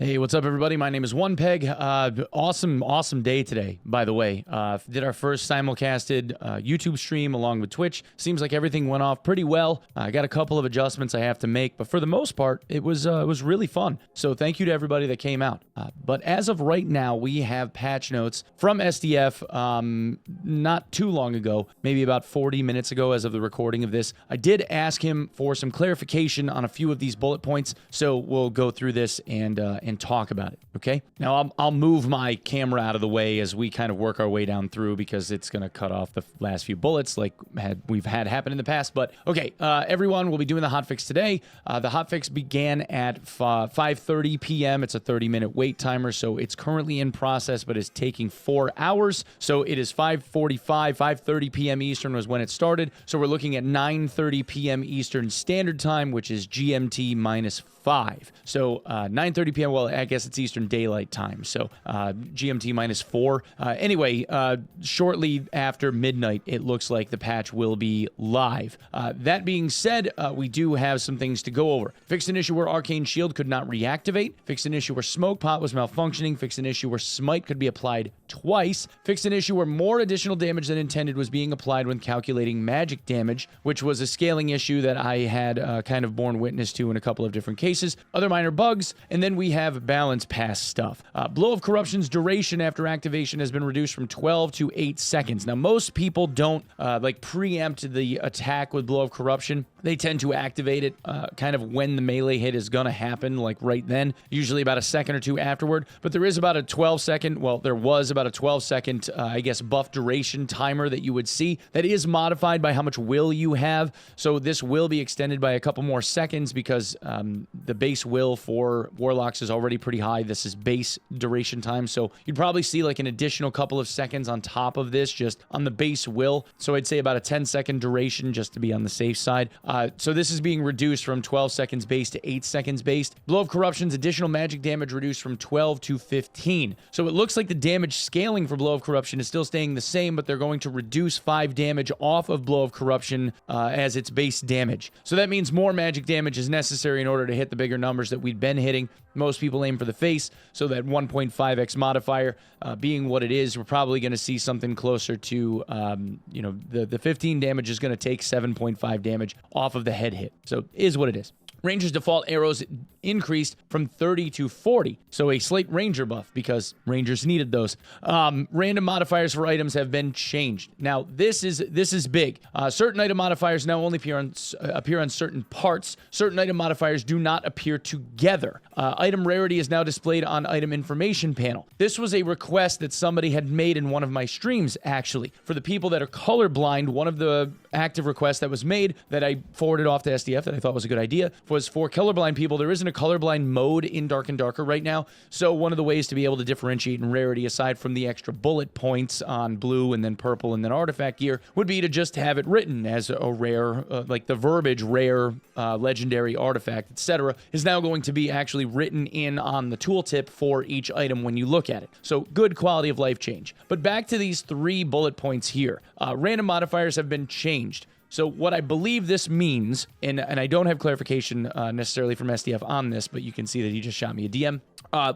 Hey, what's up, everybody? My name is Onepeg. Awesome day today, by the way. Did our first simulcasted YouTube stream along with Twitch. Seems like everything went off pretty well. I got a couple of adjustments I have to make, but for the most part, it was really fun. So thank you to everybody that came out. But as of right now, we have patch notes from SDF not too long ago, maybe about 40 minutes ago as of the recording of this. I did ask him for some clarification on a few of these bullet points, so we'll go through this and talk about it, okay? Now, I'll move my camera out of the way as we kind of work our way down through because it's going to cut off the last few bullets like we've had happen in the past. But, okay, everyone will be doing the hotfix today. The hotfix began at 5:30 p.m. It's a 30-minute wait timer, so it's currently in process, but it's taking 4 hours. So it is 5:30 p.m. Eastern was when it started. So we're looking at 9:30 p.m. Eastern Standard Time, which is GMT minus 5. So 9:30 p.m. Well, I guess it's Eastern Daylight Time. So GMT minus 4. Anyway, shortly after midnight, it looks like the patch will be live. That being said, we do have some things to go over. Fixed an issue where Arcane Shield could not reactivate. Fixed an issue where Smoke Pot was malfunctioning. Fixed an issue where Smite could be applied twice. Fixed an issue where more additional damage than intended was being applied when calculating magic damage, which was a scaling issue that I had kind of borne witness to in a couple of different cases. Other minor bugs, and then we have balance pass stuff. Blow of Corruption's duration after activation has been reduced from 12 to 8 seconds. Now, most people don't preempt the attack with Blow of Corruption. They tend to activate it kind of when the melee hit is going to happen, like right then, usually about a second or two afterward. But there is about a 12-second, well, there was about a 12-second, buff duration timer that you would see. That is modified by how much will you have. So this will be extended by a couple more seconds because the base will for Warlocks is already pretty high. This is base duration time. So you'd probably see like an additional couple of seconds on top of this just on the base will. So I'd say about a 10-second duration just to be on the safe side. So this is being reduced from 12 seconds base to 8 seconds based. Blow of Corruption's additional magic damage reduced from 12 to 15. So it looks like the damage scaling for Blow of Corruption is still staying the same, but they're going to reduce 5 damage off of Blow of Corruption as its base damage. So that means more magic damage is necessary in order to hit the bigger numbers that we'd been hitting. Most people aim for the face, so that 1.5x modifier being what it is, we're probably going to see something closer to, the 15 damage is going to take 7.5 damage off of the head hit. So is what it is. Ranger's default arrows increased from 30 to 40, so a slight Ranger buff because Rangers needed those. Random modifiers for items have been changed. Now, this is big. Certain item modifiers now only appear on certain parts. Certain item modifiers do not appear together. Item rarity is now displayed on item information panel. This was a request that somebody had made in one of my streams, actually. For the people that are colorblind, one of the active requests that was made that I forwarded off to SDF that I thought was a good idea was for colorblind people. There isn't a colorblind mode in Dark and Darker right now, so one of the ways to be able to differentiate in rarity, aside from the extra bullet points on blue and then purple and then artifact gear, would be to just have it written as a rare, like the verbiage rare, legendary, artifact, etc., is now going to be actually written in on the tooltip for each item when you look at it. So good quality of life change. But back to these 3 bullet points here. Random modifiers have been changed. So what I believe this means, and I don't have clarification necessarily from SDF on this, but you can see that he just shot me a DM.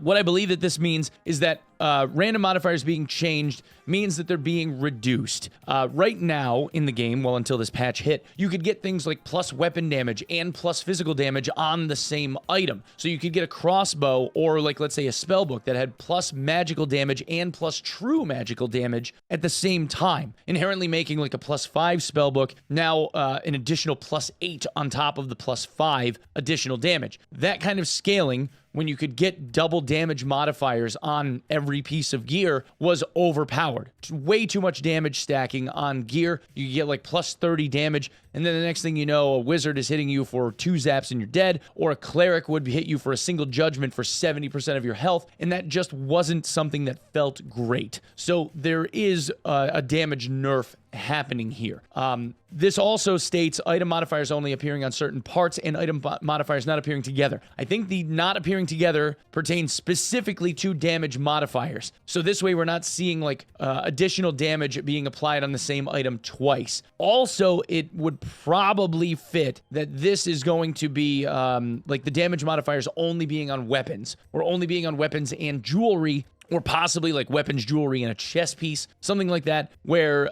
What I believe that this means is that random modifiers being changed means that they're being reduced. Right now in the game, well, until this patch hit, you could get things like plus weapon damage and plus physical damage on the same item. So you could get a crossbow or, like, let's say a spellbook that had plus magical damage and plus true magical damage at the same time, inherently making like a plus 5 spellbook now an additional plus 8 on top of the plus 5 additional damage. That kind of scaling, when you could get double damage modifiers on every piece of gear, was overpowered. Way too much damage stacking on gear. You get like plus 30 damage, and then the next thing you know, a wizard is hitting you for 2 zaps and you're dead, or a cleric would hit you for a single judgment for 70% of your health, and that just wasn't something that felt great. So there is a damage nerf happening here. This also states item modifiers only appearing on certain parts and item modifiers not appearing together. I think the not appearing together pertains specifically to damage modifiers. So this way we're not seeing like additional damage being applied on the same item twice. Also, it would probably fit that this is going to be like the damage modifiers only being on weapons, or only being on weapons and jewelry, or possibly like weapons, jewelry, and a chest piece, something like that, where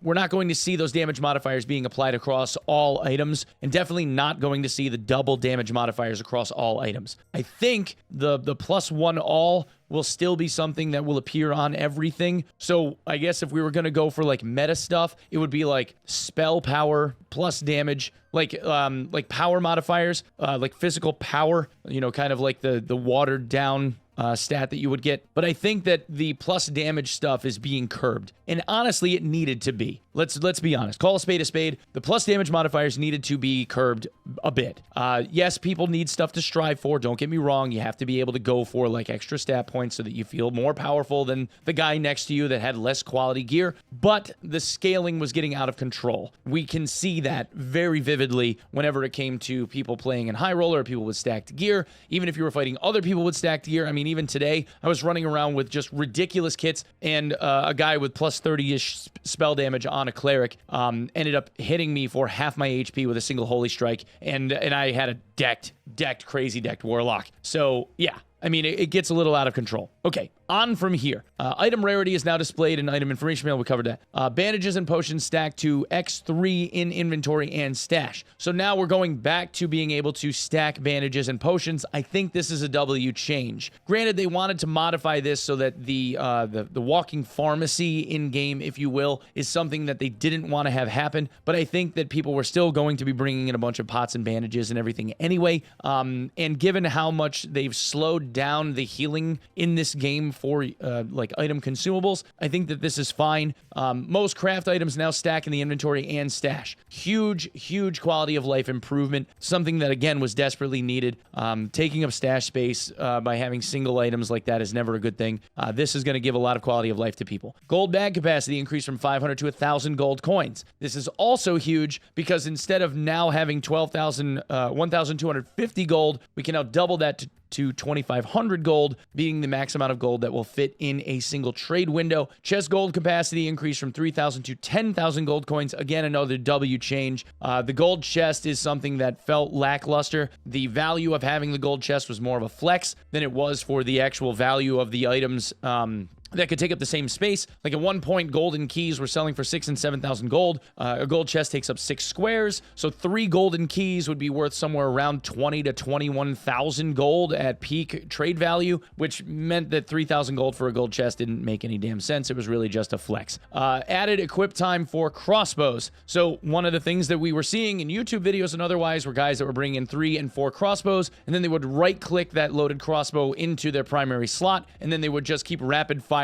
we're not going to see those damage modifiers being applied across all items, and definitely not going to see the double damage modifiers across all items. I think the +1 all will still be something that will appear on everything. So I guess if we were going to go for like meta stuff, it would be like spell power plus damage, like power modifiers, like physical power, you know, kind of like the watered down stat that you would get. But I think that the plus damage stuff is being curbed, and honestly it needed to be. Let's be honest, call a spade a spade. The plus damage modifiers needed to be curbed a bit. Yes, people need stuff to strive for, don't get me wrong. You have to be able to go for like extra stat points so that you feel more powerful than the guy next to you that had less quality gear, but the scaling was getting out of control. We can see that very vividly whenever it came to people playing in high roller, or people with stacked gear. Even if you were fighting other people with stacked gear, I mean, even today, I was running around with just ridiculous kits, and a guy with plus 30-ish spell damage on a cleric ended up hitting me for half my HP with a single holy strike, and I had a crazy decked warlock. So yeah, I mean, it gets a little out of control. Okay, on from here. Item rarity is now displayed in item information mail. We covered that. Bandages and potions stacked to X3 in inventory and stash. So now we're going back to being able to stack bandages and potions. I think this is a W change. Granted, they wanted to modify this so that the walking pharmacy in-game, if you will, is something that they didn't want to have happen. But I think that people were still going to be bringing in a bunch of pots and bandages and everything anyway. And given how much they've slowed down the healing in this game for like item consumables, I think that this is fine. Most craft items now stack in the inventory and stash. Huge quality of life improvement. Something that again was desperately needed. Taking up stash space by having single items like that is never a good thing. This is going to give a lot of quality of life to people. Gold bag capacity increased from 500 to 1,000 gold coins. This is also huge because instead of now having 1,250 gold, we can now double that to 2,500 gold, being the max amount of gold that will fit in a single trade window. Chest gold capacity increased from 3,000 to 10,000 gold coins. Again, another W change. The gold chest is something that felt lackluster. The value of having the gold chest was more of a flex than it was for the actual value of the items that could take up the same space. Like at one point, golden keys were selling for 6,000 and 7,000 gold. A gold chest takes up 6 squares, so 3 golden keys would be worth somewhere around 20 to 21,000 gold at peak trade value, which meant that 3,000 gold for a gold chest didn't make any damn sense. It was really just a flex. Added equip time for crossbows. So one of the things that we were seeing in YouTube videos and otherwise were guys that were bringing in 3 and 4 crossbows, and then they would right-click that loaded crossbow into their primary slot, and then they would just keep rapid firing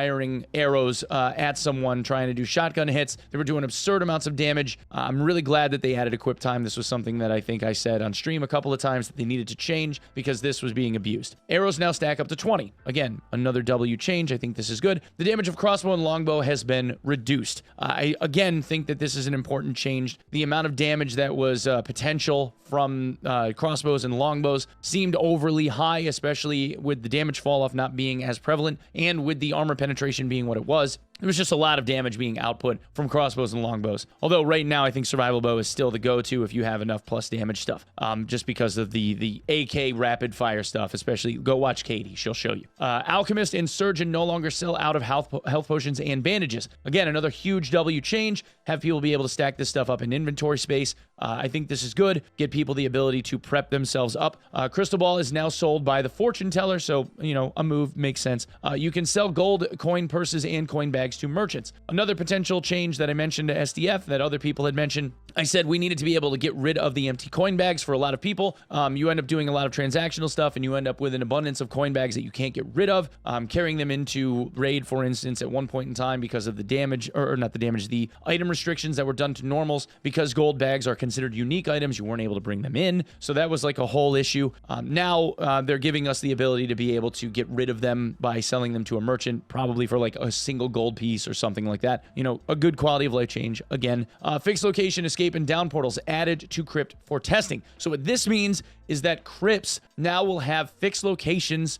arrows at someone trying to do shotgun hits. They were doing absurd amounts of damage. I'm really glad that they added equip time. This was something that I think I said on stream a couple of times that they needed to change because this was being abused. Arrows now stack up to 20. Again, another W change. I think this is good. The damage of crossbow and longbow has been reduced. I again think that this is an important change. The amount of damage that was potential from crossbows and longbows seemed overly high, especially with the damage fall off not being as prevalent and with the armor penetration being what it was. There was just a lot of damage being output from crossbows and longbows. Although right now I think survival bow is still the go-to if you have enough plus damage stuff. Just because of the AK rapid fire stuff, especially go watch Katie, she'll show you. Alchemist and Surgeon no longer sell out of health potions and bandages. Again, another huge W change. Have people be able to stack this stuff up in inventory space. I think this is good. Get people the ability to prep themselves up. Crystal Ball is now sold by the fortune teller, so, you know, a move makes sense. You can sell gold coin purses and coin bags to merchants. Another potential change that I mentioned to SDF that other people had mentioned I said we needed to be able to get rid of the empty coin bags for a lot of people. You end up doing a lot of transactional stuff, and you end up with an abundance of coin bags that you can't get rid of. Carrying them into raid, for instance, at one point in time because of the damage, or not the damage, the item restrictions that were done to normals. Because gold bags are considered unique items, you weren't able to bring them in. So that was like a whole issue. Now they're giving us the ability to be able to get rid of them by selling them to a merchant, probably for like a single gold piece or something like that. You know, a good quality of life change. Again, fixed location, escape, and down portals added to crypt for testing. So what this means is that crypts now will have fixed locations,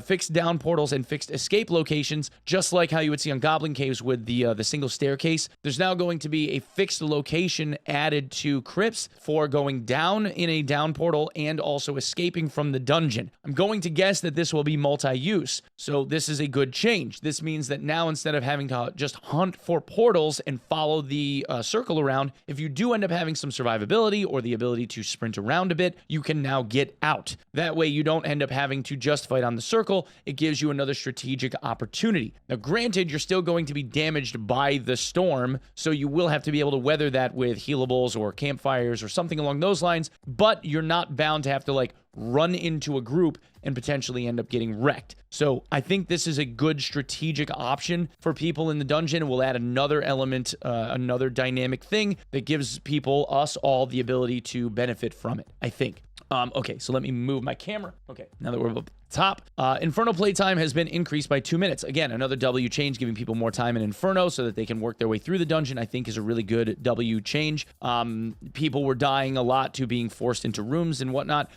fixed down portals, and fixed escape locations, just like how you would see on Goblin Caves with the single staircase. There's now going to be a fixed location added to crypts for going down in a down portal and also escaping from the dungeon. I'm going to guess that this will be multi-use, so this is a good change. This means that now, instead of having to just hunt for portals and follow the circle around, if you do end up having some survivability or the ability to sprint around a bit, you can now get out. That way you don't end up having to just fight on the circle. It gives you another strategic opportunity. Now, granted, you're still going to be damaged by the storm, so you will have to be able to weather that with healables or campfires or something along those lines, but you're not bound to have to like run into a group and potentially end up getting wrecked. So I think this is a good strategic option for people in the dungeon. We'll add another element, another dynamic thing that gives people, us all, the ability to benefit from it, I think. Okay, so let me move my camera. Okay, now that we're up at the top, Inferno playtime has been increased by 2 minutes. Again, another W change, giving people more time in Inferno so that they can work their way through the dungeon, I think is a really good W change. People were dying a lot to being forced into rooms and whatnot.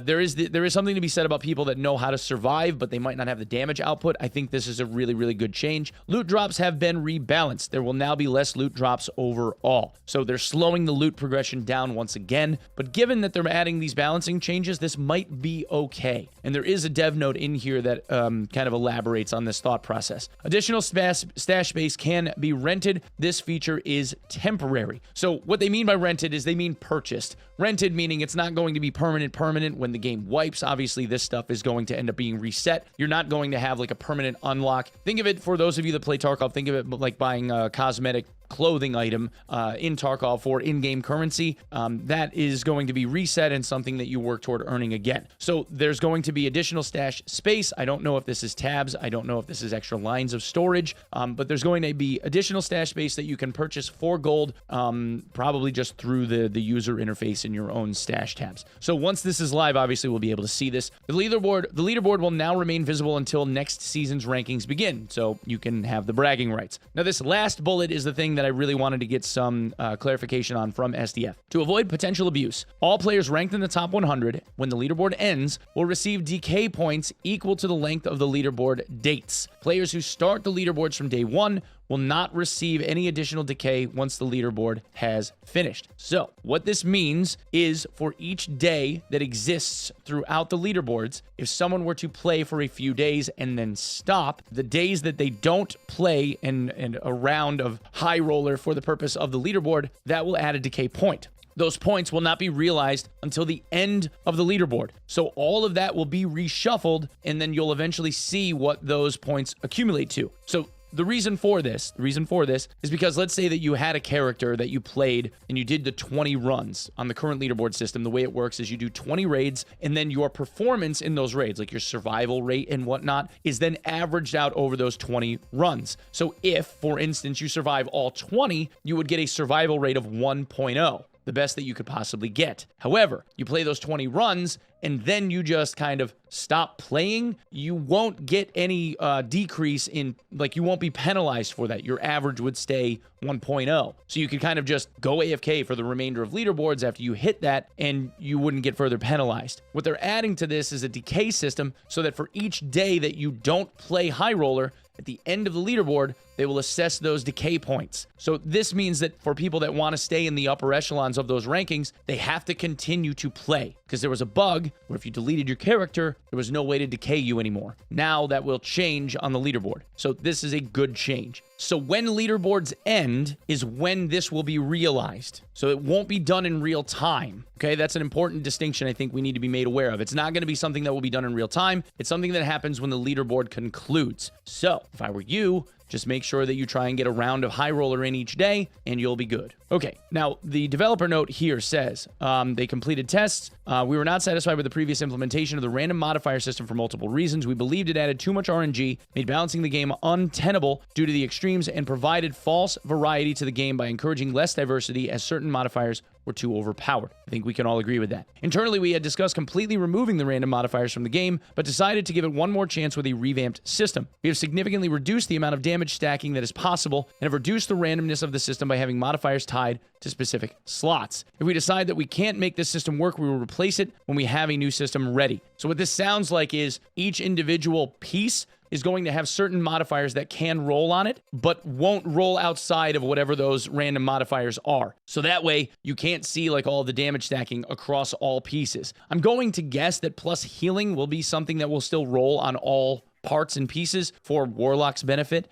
There is something to be said about people that know how to survive, but they might not have the damage output. I think this is a really, really good change. Loot drops have been rebalanced. There will now be less loot drops overall. So they're slowing the loot progression down once again, but given that they're adding these balancing changes, this might be okay. And there is a dev note in here that kind of elaborates on this thought process. Additional stash space can be rented. This feature is temporary. So what they mean by rented is they mean purchased. Rented meaning it's not going to be permanent when the game wipes. Obviously, this stuff is going to end up being reset. You're not going to have like a permanent unlock. Think of it, for those of you that play Tarkov, think of it like buying a cosmetic clothing item in Tarkov for in-game currency. That is going to be reset and something that you work toward earning again. So there's going to be additional stash space. I don't know if this is tabs. I don't know if this is extra lines of storage, but there's going to be additional stash space that you can purchase for gold, probably just through the user interface in your own stash tabs. So once this is live, obviously we'll be able to see this. The leaderboard will now remain visible until next season's rankings begin, so you can have the bragging rights. Now, this last bullet is the thing that I really wanted to get some clarification on from SDF. To avoid potential abuse, all players ranked in the top 100 when the leaderboard ends will receive decay points equal to the length of the leaderboard dates. Players who start the leaderboards from day 1 will not receive any additional decay once the leaderboard has finished. So what this means is, for each day that exists throughout the leaderboards, if someone were to play for a few days and then stop, the days that they don't play in a round of high roller for the purpose of the leaderboard, that will add a decay point. Those points will not be realized until the end of the leaderboard. So all of that will be reshuffled, and then you'll eventually see what those points accumulate to. So the reason for this is because, let's say that you had a character that you played and you did the 20 runs on the current leaderboard system. The way it works is you do 20 raids, and then your performance in those raids, like your survival rate and whatnot, is then averaged out over those 20 runs. So if, for instance, you survive all 20, you would get a survival rate of 1.0. The best that you could possibly get. However, you play those 20 runs and then you just kind of stop playing, you won't get any decrease in, like, you won't be penalized for that. Your average would stay 1.0. So you could kind of just go AFK for the remainder of leaderboards after you hit that, and you wouldn't get further penalized. What they're adding to this is a decay system so that for each day that you don't play high roller, at the end of the leaderboard, they will assess those decay points. So this means that for people that want to stay in the upper echelons of those rankings, they have to continue to play. Because there was a bug where if you deleted your character, there was no way to decay you anymore. Now that will change on the leaderboard. So this is a good change. So when leaderboards end is when this will be realized. So it won't be done in real time. Okay, that's an important distinction I think we need to be made aware of. It's not going to be something that will be done in real time. It's something that happens when the leaderboard concludes. So if I were you, Just make sure that you try and get a round of high roller in each day, and you'll be good. Okay, now the developer note here says they completed tests. We were not satisfied with the previous implementation of the random modifier system for multiple reasons. We believed it added too much RNG, made balancing the game untenable due to the extremes, and provided false variety to the game by encouraging less diversity as certain modifiers were too overpowered. I think we can all agree with that. Internally, we had discussed completely removing the random modifiers from the game, but decided to give it one more chance with a revamped system. We have significantly reduced the amount of damage stacking that is possible and have reduced the randomness of the system by having modifiers tied to specific slots. If we decide that we can't make this system work, we will replace it when we have a new system ready. So what this sounds like is each individual piece is going to have certain modifiers that can roll on it, but won't roll outside of whatever those random modifiers are. So that way, you can't see like all the damage stacking across all pieces. I'm going to guess that plus healing will be something that will still roll on all parts and pieces for Warlock's benefit,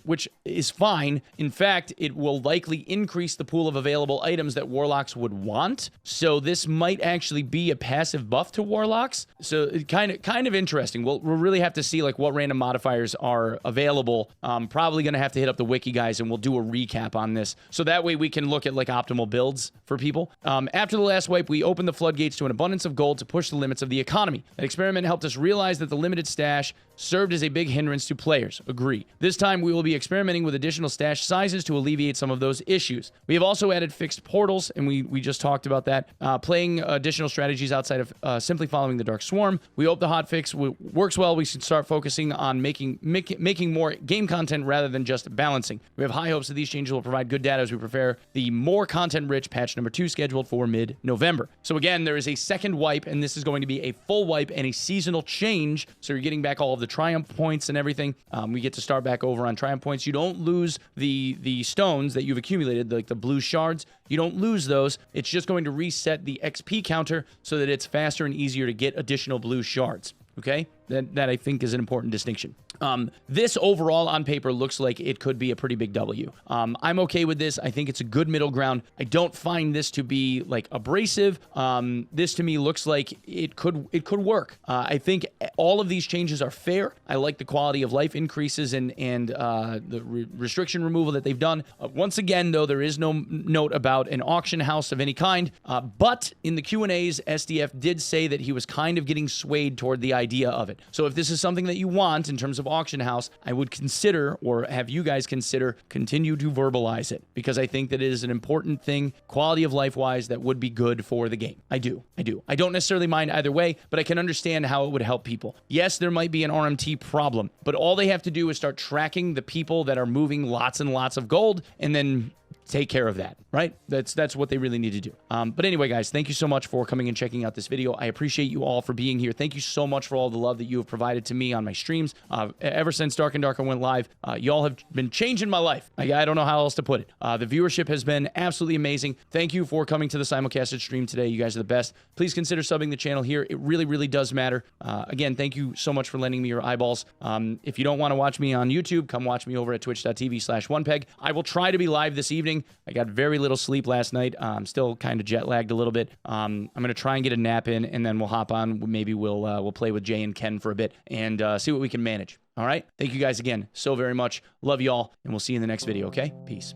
which is fine. In fact, it will likely increase the pool of available items that Warlocks would want. So this might actually be a passive buff to Warlocks. So it kind of interesting. We'll really have to see like what random modifiers are available. Probably going to have to hit up the wiki guys and we'll do a recap on this. So that way we can look at like optimal builds for people. After the last wipe, we opened the floodgates to an abundance of gold to push the limits of the economy. That experiment helped us realize that the limited stash served as a big hindrance to players. Agree. This time, we will be experimenting with additional stash sizes to alleviate some of those issues. We have also added fixed portals, and we just talked about that. Playing additional strategies outside of simply following the Dark Swarm. We hope the hotfix works well. We should start focusing on making more game content rather than just balancing. We have high hopes that these changes will provide good data as we prepare the more content-rich patch number 2 scheduled for mid-November. So again, there is a second wipe, and this is going to be a full wipe and a seasonal change. So you're getting back all of the triumph points and everything. We get to start back over on triumph points. You don't lose the stones that you've accumulated, like the blue shards. You don't lose those. It's just going to reset the XP counter so that it's faster and easier to get additional blue shards. Okay? That I think is an important distinction. This overall on paper looks like it could be a pretty big W. I'm okay with this. I think it's a good middle ground. I don't find this to be like abrasive. This to me looks like it could work. I think all of these changes are fair. I like the quality of life increases and the restriction removal that they've done. Once again, though, there is no note about an auction house of any kind. But in the Q&As, SDF did say that he was kind of getting swayed toward the idea of it. So if this is something that you want in terms of auction house, I would consider, or have you guys consider, continue to verbalize it, because I think that it is an important thing, quality of life wise, that would be good for the game. I do. I don't necessarily mind either way, but I can understand how it would help people. Yes, there might be an RMT problem, but all they have to do is start tracking the people that are moving lots and lots of gold, and then take care of that, right? That's what they really need to do. But anyway, guys, thank you so much for coming and checking out this video. I appreciate you all for being here. Thank you so much for all the love that you have provided to me on my streams. Ever since Dark and Darker went live, y'all have been changing my life. I don't know how else to put it. The viewership has been absolutely amazing. Thank you for coming to the simulcasted stream today. You guys are the best. Please consider subbing the channel here. It really, really does matter. Again, thank you so much for lending me your eyeballs. If you don't want to watch me on YouTube, come watch me over at twitch.tv/Onepeg. I will try to be live this evening. I got very little sleep last night. I'm still kind of jet lagged a little bit. I'm going to try and get a nap in, and then we'll hop on. Maybe we'll play with Jay and Ken for a bit and see what we can manage. All right? Thank you guys again so very much. Love y'all, and we'll see you in the next video, okay? Peace.